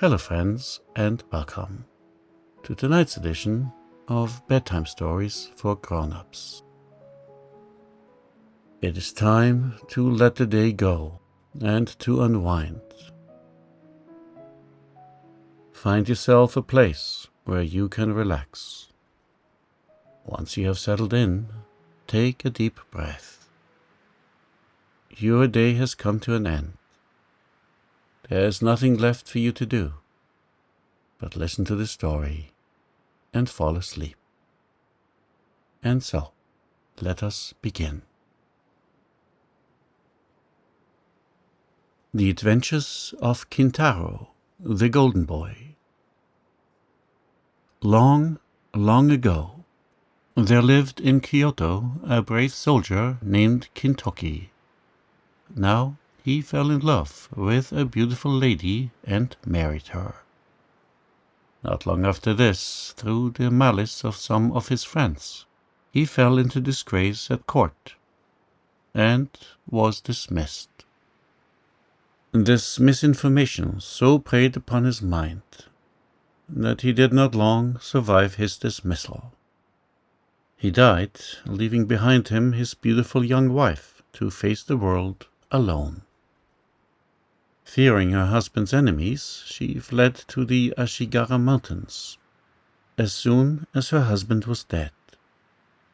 Hello friends, and welcome to tonight's edition of Bedtime Stories for Grown-Ups. It is time to let the day go and to unwind. Find yourself a place where you can relax. Once you have settled in, take a deep breath. Your day has come to an end. There is nothing left for you to do but listen to the story and fall asleep. And so, let us begin. The Adventures of Kintaro, the Golden Boy. Long, long ago, there lived in Kyoto a brave soldier named Kintoki. Now he fell in love with a beautiful lady and married her. Not long after this, through the malice of some of his friends, he fell into disgrace at court and was dismissed. This misinformation so preyed upon his mind that he did not long survive his dismissal. He died, leaving behind him his beautiful young wife to face the world alone. Fearing her husband's enemies, she fled to the Ashigara Mountains as soon as her husband was dead.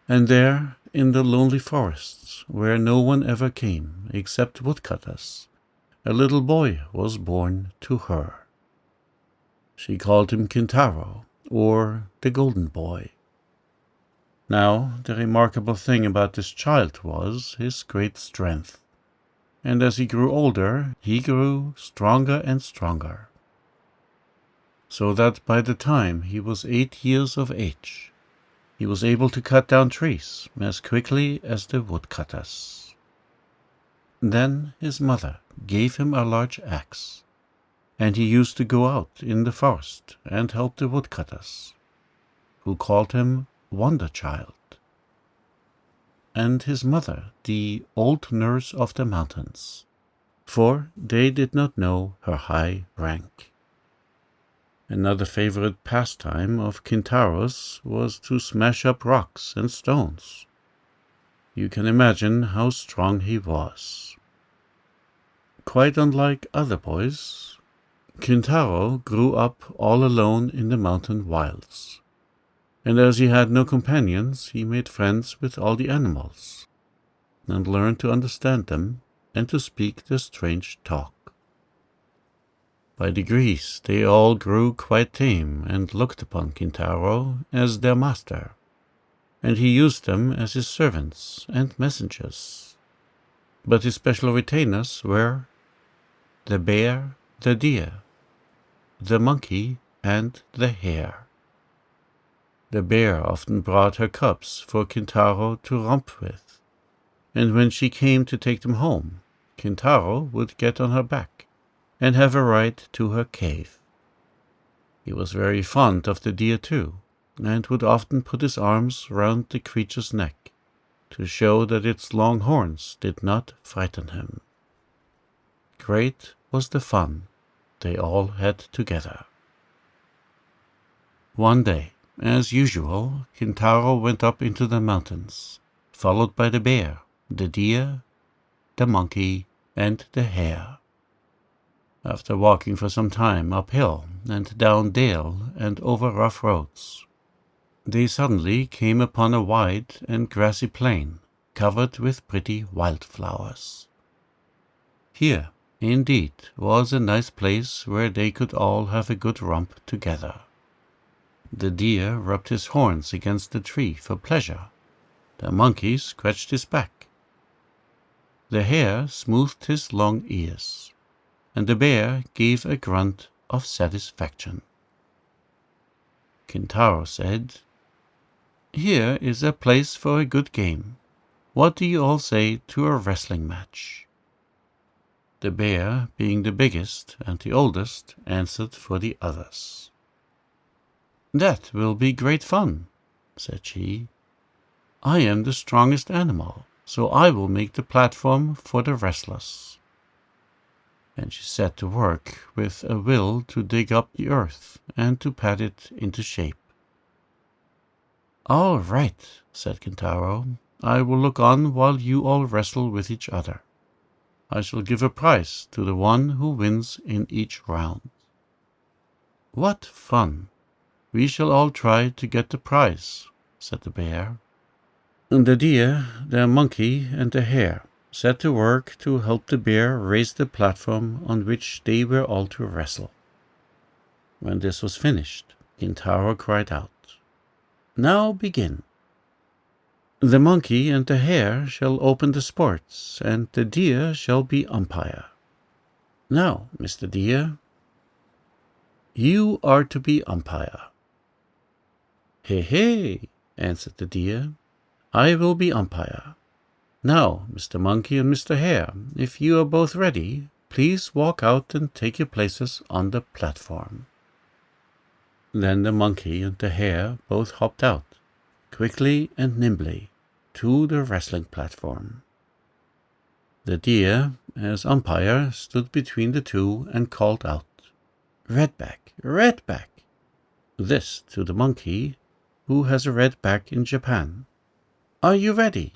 And there, in the lonely forests, where no one ever came except woodcutters, a little boy was born to her. She called him Kintaro, or the Golden Boy. Now, the remarkable thing about this child was his great strength. And as he grew older, he grew stronger and stronger, so that by the time he was 8 years of age, he was able to cut down trees as quickly as the woodcutters. Then his mother gave him a large axe, and he used to go out in the forest and help the woodcutters, who called him Wonder Child, and his mother the Old Nurse of the Mountains, for they did not know her high rank. Another favorite pastime of Kintaro's was to smash up rocks and stones. You can imagine how strong he was. Quite unlike other boys, Kintaro grew up all alone in the mountain wilds. And as he had no companions, he made friends with all the animals, and learned to understand them and to speak their strange talk. By degrees, they all grew quite tame and looked upon Kintaro as their master, and he used them as his servants and messengers. But his special retainers were the bear, the deer, the monkey, and the hare. The bear often brought her cubs for Kintaro to romp with, and when she came to take them home, Kintaro would get on her back and have a ride to her cave. He was very fond of the deer too, and would often put his arms round the creature's neck to show that its long horns did not frighten him. Great was the fun they all had together. One day, as usual, Kintaro went up into the mountains, followed by the bear, the deer, the monkey, and the hare. After walking for some time uphill and down dale and over rough roads, they suddenly came upon a wide and grassy plain covered with pretty wildflowers. Here, indeed, was a nice place where they could all have a good romp together. The deer rubbed his horns against the tree for pleasure. The monkey scratched his back. The hare smoothed his long ears, and the bear gave a grunt of satisfaction. Kintaro said, "Here is a place for a good game. What do you all say to a wrestling match?" The bear, being the biggest and the oldest, answered for the others. "That will be great fun," said she. "I am the strongest animal, so I will make the platform for the wrestlers." and she set to work with a will to dig up the earth and to pat it into shape. "All right," said Kintaro. "I will look on while you all wrestle with each other. I shall give a prize to the one who wins in each round." "What fun! We shall all try to get the prize," said the bear. The deer, the monkey, and the hare set to work to help the bear raise the platform on which they were all to wrestle. When this was finished, Kintaro cried out, "Now begin. The monkey and the hare shall open the sports, and the deer shall be umpire. Now, Mr. Deer, you are to be umpire." "Hey, hey," answered the deer, "I will be umpire. Now, Mr. Monkey and Mr. Hare, if you are both ready, please walk out and take your places on the platform." Then the monkey and the hare both hopped out, quickly and nimbly, to the wrestling platform. The deer, as umpire, stood between the two and called out, "Red back, red back!" This to the monkey, who has a red back in Japan. "Are you ready?"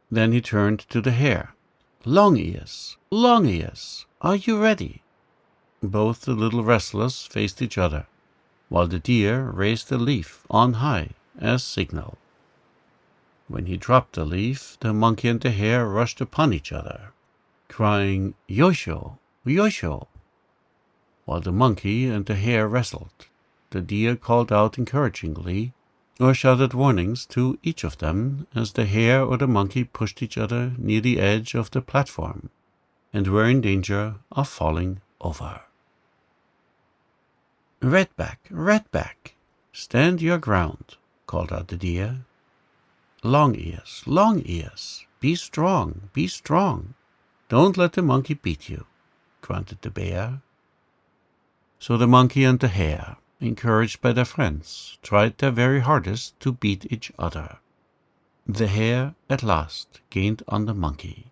Then he turned to the hare. Long ears, are you ready?" Both the little wrestlers faced each other, while the deer raised a leaf on high as signal. When he dropped the leaf, the monkey and the hare rushed upon each other, crying, "Yosho, Yosho!" While the monkey and the hare wrestled, the deer called out encouragingly, or shouted warnings to each of them as the hare or the monkey pushed each other near the edge of the platform and were in danger of falling over. Redback, stand your ground," called out the deer. Long ears, be strong. Don't let the monkey beat you," grunted the bear. So the monkey and the hare, encouraged by their friends, tried their very hardest to beat each other. The hare at last gained on the monkey.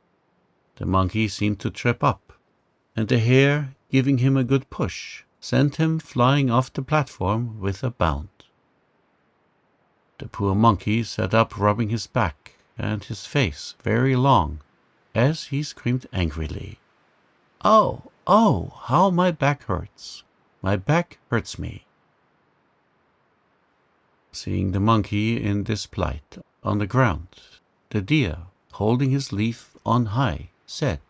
The monkey seemed to trip up, and the hare, giving him a good push, sent him flying off the platform with a bound. The poor monkey sat up rubbing his back and his face very long as he screamed angrily, "Oh, how my back hurts! My back hurts me." Seeing the monkey in this plight on the ground, the deer, holding his leaf on high, said,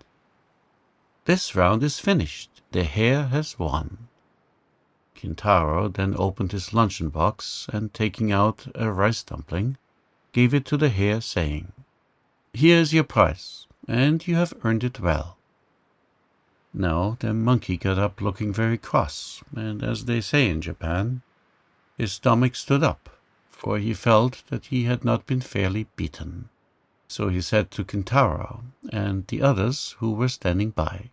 "This round is finished. The hare has won." Kintaro then opened his luncheon box and, taking out a rice dumpling, gave it to the hare, saying, "Here is your prize, and you have earned it well." Now the monkey got up looking very cross, and, as they say in Japan, his stomach stood up, for he felt that he had not been fairly beaten. So he said to Kintaro and the others who were standing by,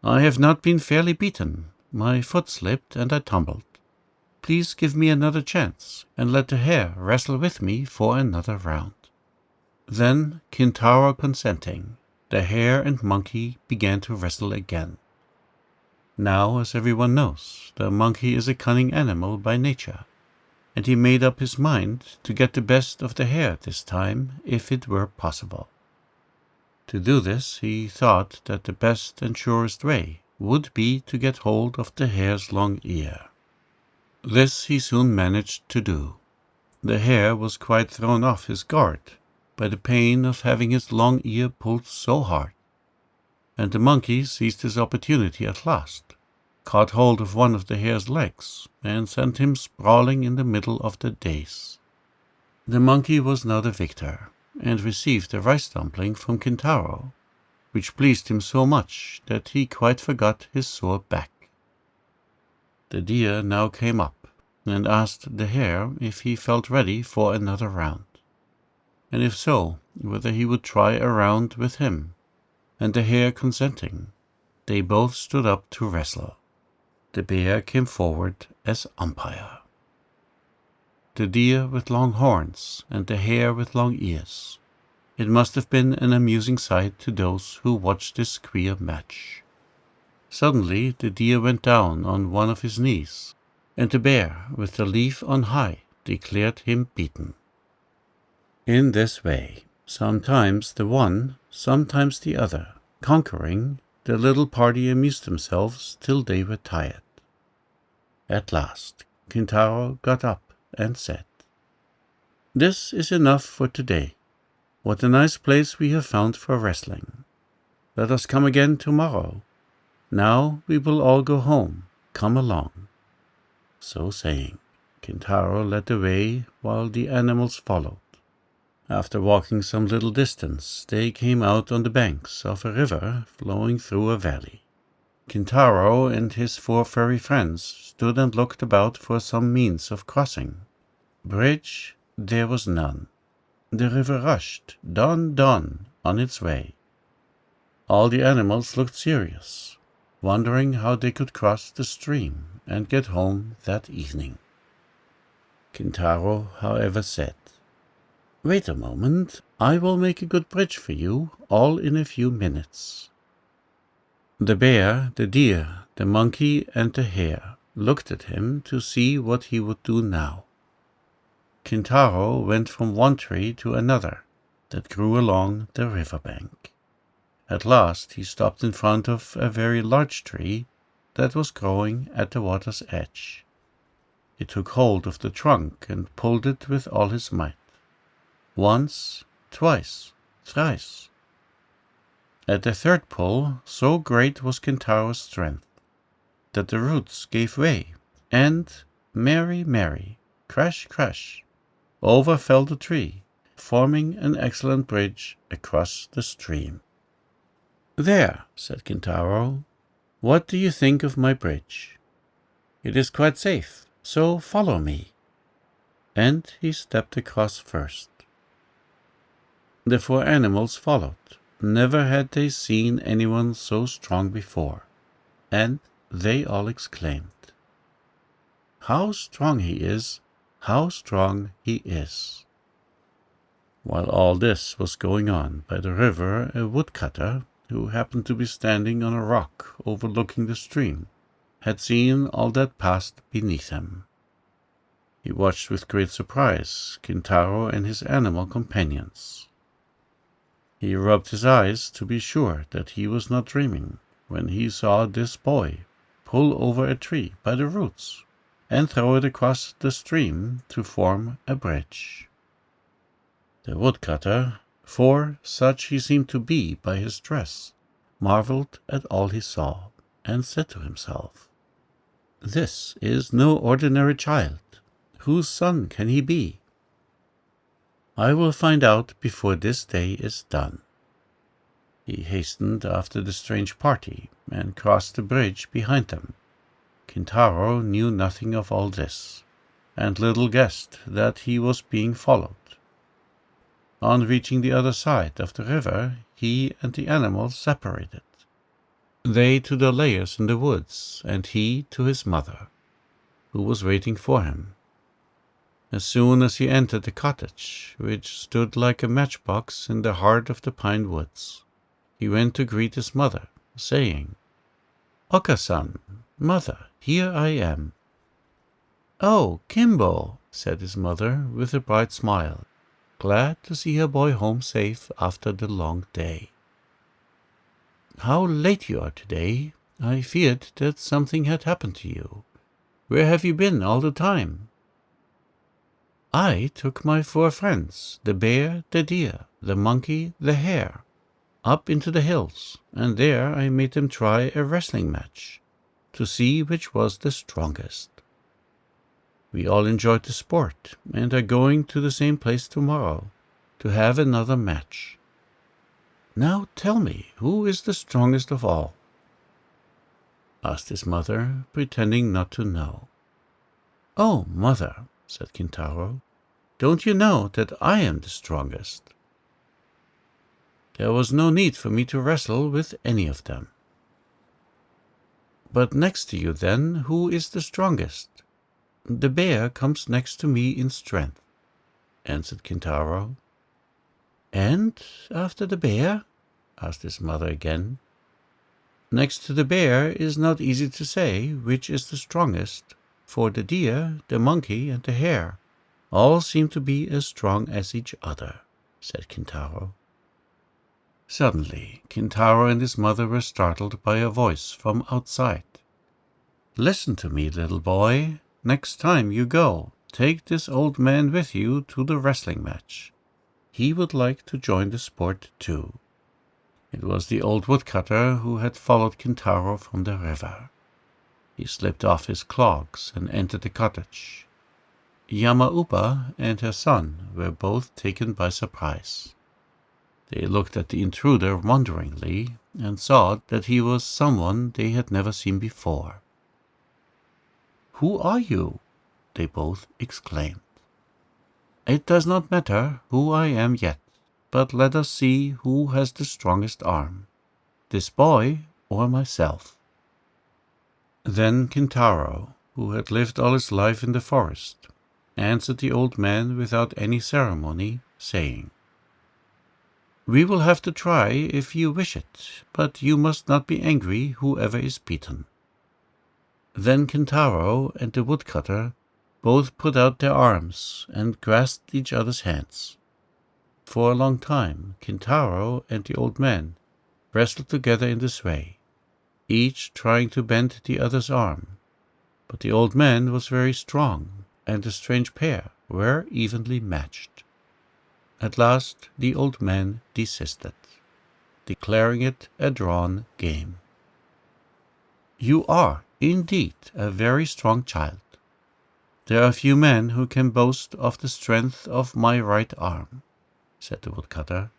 "I have not been fairly beaten. My foot slipped and I tumbled. Please give me another chance and let the hare wrestle with me for another round." Then, Kintaro consenting, the hare and monkey began to wrestle again. Now, as everyone knows, the monkey is a cunning animal by nature, and he made up his mind to get the best of the hare this time, if it were possible. To do this, he thought that the best and surest way would be to get hold of the hare's long ear. This he soon managed to do. The hare was quite thrown off his guard by the pain of having his long ear pulled so hard, and the monkey seized his opportunity at last, caught hold of one of the hare's legs, and sent him sprawling in the middle of the dais. The monkey was now the victor, and received a rice dumpling from Kintaro, which pleased him so much that he quite forgot his sore back. The deer now came up and asked the hare if he felt ready for another round, and if so, whether he would try a round with him, and the hare consenting, they both stood up to wrestle. The bear came forward as umpire. The deer with long horns and the hare with long ears, It must have been an amusing sight to those who watched this queer match. Suddenly the deer went down on one of his knees, and the bear, with the leaf on high, declared him beaten. In this way, sometimes the one, sometimes the other, conquering, the little party amused themselves till they were tired. At last, Kintaro got up and said, "This is enough for today. What a nice place we have found for wrestling. Let us come again tomorrow. Now we will all go home. Come along." So saying, Kintaro led the way while the animals followed. After walking some little distance, they came out on the banks of a river flowing through a valley. Kintaro and his 4 furry friends stood and looked about for some means of crossing. Bridge there was none. The river rushed, don, on its way. All the animals looked serious, wondering how they could cross the stream and get home that evening. Kintaro, however, said, "Wait a moment, I will make a good bridge for you, all in a few minutes." The bear, the deer, the monkey, and the hare looked at him to see what he would do now. Kintaro went from one tree to another that grew along the river bank. At last he stopped in front of a very large tree that was growing at the water's edge. He took hold of the trunk and pulled it with all his might. Once, twice, thrice. At the third pull, so great was Kintaro's strength that the roots gave way, and, Mary, crash, crash, over fell the tree, forming an excellent bridge across the stream. "There," said Kintaro, "what do you think of my bridge? It is quite safe, so follow me." And he stepped across first. The 4 animals followed. Never had they seen anyone so strong before, and they all exclaimed, "How strong he is! How strong he is!" While all this was going on by the river, a woodcutter, who happened to be standing on a rock overlooking the stream, had seen all that passed beneath him. He watched with great surprise Kintaro and his animal companions. He rubbed his eyes to be sure that he was not dreaming when he saw this boy pull over a tree by the roots and throw it across the stream to form a bridge. The woodcutter, for such he seemed to be by his dress, marveled at all he saw, and said to himself, "This is no ordinary child. Whose son can he be? I will find out before this day is done." He hastened after the strange party and crossed the bridge behind them. Kintaro knew nothing of all this, and little guessed that he was being followed. On reaching the other side of the river, he and the animals separated. They to their lairs in the woods, and he to his mother, who was waiting for him. As soon as he entered the cottage, which stood like a matchbox in the heart of the pine woods, he went to greet his mother, saying, "Oka-san, mother, here I am." "Oh, Kimbo," said his mother with a bright smile, glad to see her boy home safe after the long day. "How late you are today. I feared that something had happened to you. Where have you been all the time?" "I took my 4 friends, the bear, the deer, the monkey, the hare, up into the hills, and there I made them try a wrestling match, to see which was the strongest. We all enjoyed the sport, and are going to the same place tomorrow, to have another match. Now tell me, who is the strongest of all?" asked his mother, pretending not to know. "Oh, mother," said Kintaro, "don't you know that I am the strongest? There was no need for me to wrestle with any of them." "But next to you, then, who is the strongest?" "The bear comes next to me in strength," answered Kintaro. "And after the bear?" asked his mother again. "Next to the bear is not easy to say which is the strongest, for the deer, the monkey, and the hare all seem to be as strong as each other," said Kintaro. Suddenly, Kintaro and his mother were startled by a voice from outside. "Listen to me, little boy. Next time you go, take this old man with you to the wrestling match. He would like to join the sport too." It was the old woodcutter who had followed Kintaro from the river. He slipped off his clogs and entered the cottage. Yamaupa and her son were both taken by surprise. They looked at the intruder wonderingly and saw that he was someone they had never seen before. "Who are you?" they both exclaimed. "It does not matter who I am yet, but let us see who has the strongest arm, this boy or myself." Then Kintaro, who had lived all his life in the forest, answered the old man without any ceremony, saying, "We will have to try if you wish it, but you must not be angry whoever is beaten." Then Kintaro and the woodcutter both put out their arms and grasped each other's hands. For a long time Kintaro and the old man wrestled together in this way, each trying to bend the other's arm, but the old man was very strong, and the strange pair were evenly matched. At last the old man desisted, declaring it a drawn game. "You are, indeed, a very strong child. There are few men who can boast of the strength of my right arm," said the woodcutter.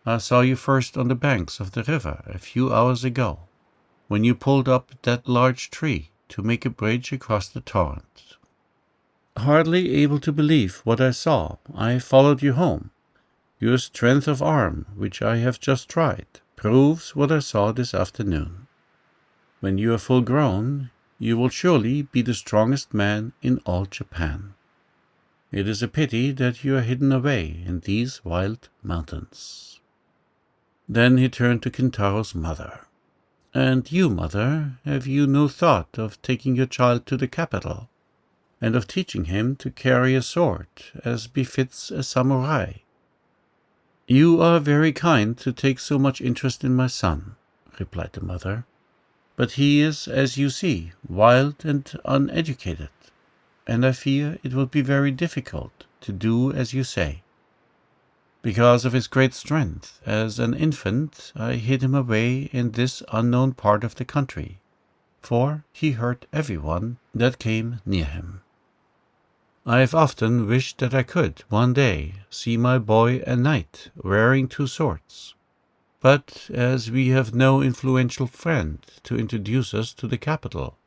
"I saw you first on the banks of the river a few hours ago, when you pulled up that large tree to make a bridge across the torrent. Hardly able to believe what I saw, I followed you home. Your strength of arm, which I have just tried, proves what I saw this afternoon. When you are full grown, you will surely be the strongest man in all Japan. It is a pity that you are hidden away in these wild mountains." Then he turned to Kintaro's mother. "And you, mother, have you no thought of taking your child to the capital, and of teaching him to carry a sword, as befits a samurai?" "You are very kind to take so much interest in my son," replied the mother, "but he is, as you see, wild and uneducated, and I fear it would be very difficult to do as you say. Because of his great strength, as an infant I hid him away in this unknown part of the country, for he hurt everyone that came near him. I have often wished that I could, one day, see my boy a knight wearing two swords, but as we have no influential friend to introduce us to the capital,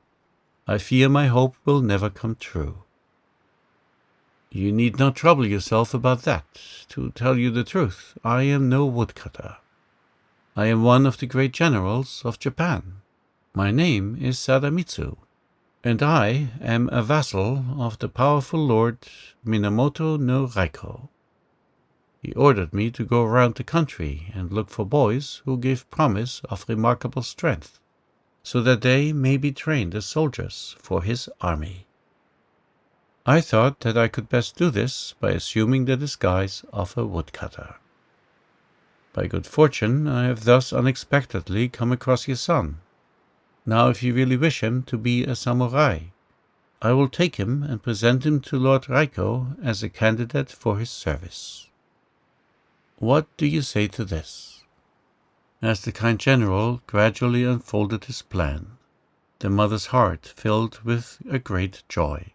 I fear my hope will never come true." "You need not trouble yourself about that. To tell you the truth, I am no woodcutter. I am one of the great generals of Japan. My name is Sadamitsu, and I am a vassal of the powerful Lord Minamoto no Raiko. He ordered me to go around the country and look for boys who give promise of remarkable strength, so that they may be trained as soldiers for his army. I thought that I could best do this by assuming the disguise of a woodcutter. By good fortune, I have thus unexpectedly come across your son. Now, if you really wish him to be a samurai, I will take him and present him to Lord Raiko as a candidate for his service. What do you say to this?" As the kind general gradually unfolded his plan, the mother's heart filled with a great joy.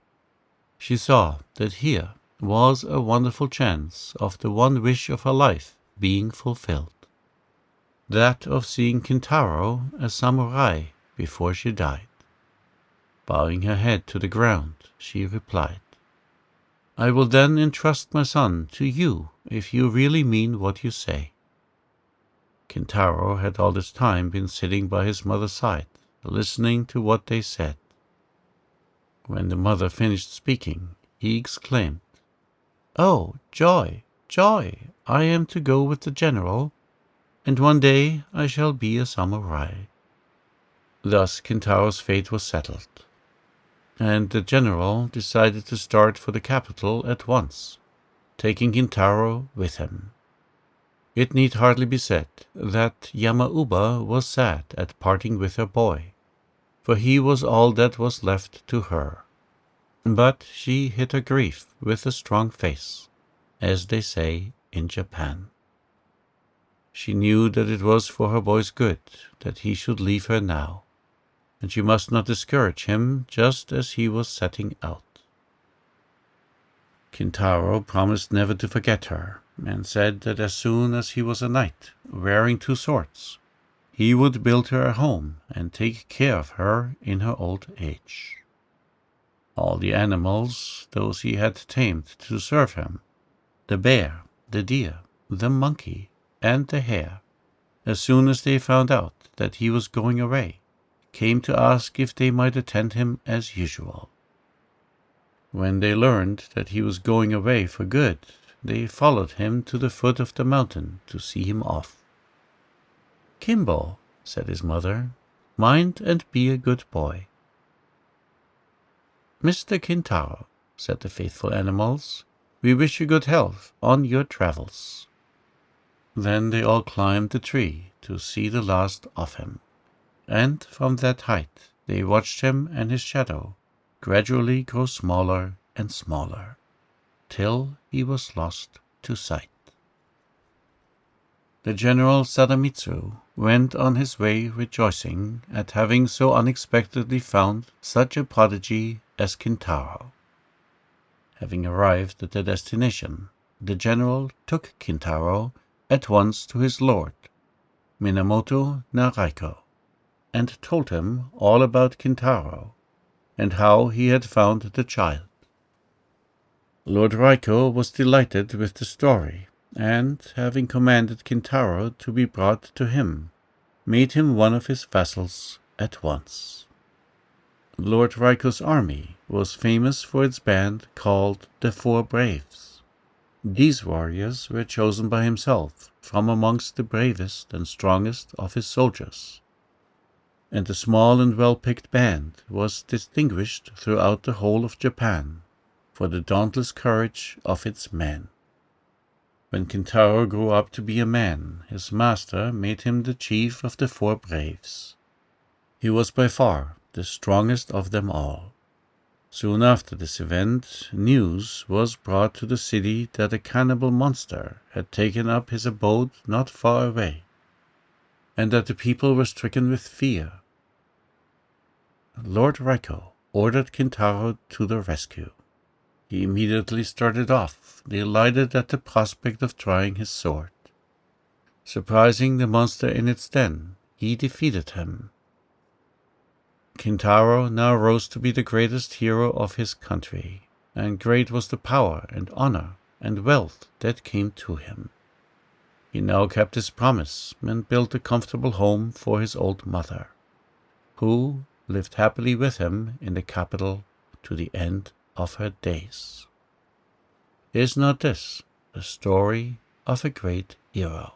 She saw that here was a wonderful chance of the one wish of her life being fulfilled, that of seeing Kintaro a samurai before she died. Bowing her head to the ground, she replied, "I will then entrust my son to you if you really mean what you say." Kintaro had all this time been sitting by his mother's side, listening to what they said. When the mother finished speaking, he exclaimed, "Oh, joy, joy! I am to go with the general, and one day I shall be a samurai." Thus Kintaro's fate was settled, and the general decided to start for the capital at once, taking Kintaro with him. It need hardly be said that Yamauba was sad at parting with her boy, for he was all that was left to her. But she hid her grief with a strong face, as they say in Japan. She knew that it was for her boy's good that he should leave her now, and she must not discourage him just as he was setting out. Kintaro promised never to forget her, and said that as soon as he was a knight, wearing 2 swords, he would build her a home and take care of her in her old age. All the animals, those he had tamed to serve him, the bear, the deer, the monkey, and the hare, as soon as they found out that he was going away, came to ask if they might attend him as usual. When they learned that he was going away for good, they followed him to the foot of the mountain to see him off. "Kimbo," said his mother, "mind and be a good boy." "Mr. Kintaro," said the faithful animals, "we wish you good health on your travels." Then they all climbed the tree to see the last of him, and from that height they watched him and his shadow gradually grow smaller and smaller, till he was lost to sight. The general Sadamitsu went on his way rejoicing at having so unexpectedly found such a prodigy as Kintaro. Having arrived at their destination, the general took Kintaro at once to his lord, Minamoto Naraiko, and told him all about Kintaro, and how he had found the child. Lord Raiko was delighted with the story, and, having commanded Kintaro to be brought to him, made him one of his vassals at once. Lord Raiko's army was famous for its band called the 4 Braves. These warriors were chosen by himself from amongst the bravest and strongest of his soldiers, and the small and well-picked band was distinguished throughout the whole of Japan for the dauntless courage of its men. When Kintaro grew up to be a man, his master made him the chief of the 4 Braves. He was by far the strongest of them all. Soon after this event, news was brought to the city that a cannibal monster had taken up his abode not far away, and that the people were stricken with fear. Lord Raiko ordered Kintaro to the rescue. He immediately started off, delighted at the prospect of trying his sword. Surprising the monster in its den, he defeated him. Kintaro now rose to be the greatest hero of his country, and great was the power and honor and wealth that came to him. He now kept his promise and built a comfortable home for his old mother, who lived happily with him in the capital to the end of her days. Is not this the story of a great hero?